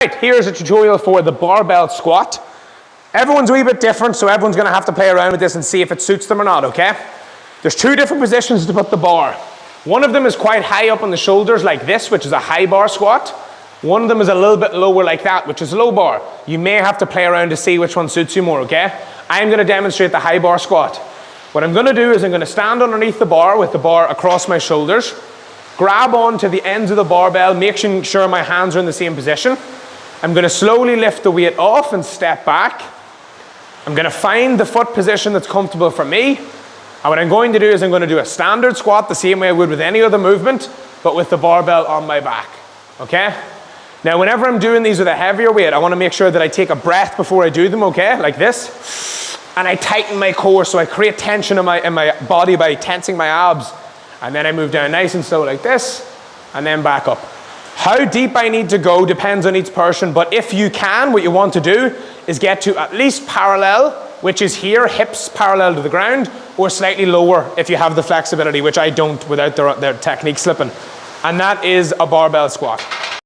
Right, here's a tutorial for the barbell squat. Everyone's a wee bit different, so everyone's going to have to play around with this and see if it suits them or not, okay? There's two different positions to put the bar. One of them is quite high up on the shoulders like this, which is a high bar squat. One of them is a little bit lower like that, which is low bar. You may have to play around to see which one suits you more, okay? I'm going to demonstrate the high bar squat. What I'm going to do is I'm going to stand underneath the bar with the bar across my shoulders, grab onto the ends of the barbell, making sure my hands are in the same position. I'm going to slowly lift the weight off and step back. I'm going to find the foot position that's comfortable for me. And what I'm going to do is I'm going to do a standard squat the same way I would with any other movement, but with the barbell on my back, okay? Now, whenever I'm doing these with a heavier weight, I want to make sure that I take a breath before I do them, okay? Like this. And I tighten my core, so I create tension in my body by tensing my abs. And then I move down nice and slow like this, and then back up. How deep I need to go depends on each person, but if you can, what you want to do is get to at least parallel, which is here, hips parallel to the ground, or slightly lower if you have the flexibility, which I don't without their technique slipping. And that is a barbell squat.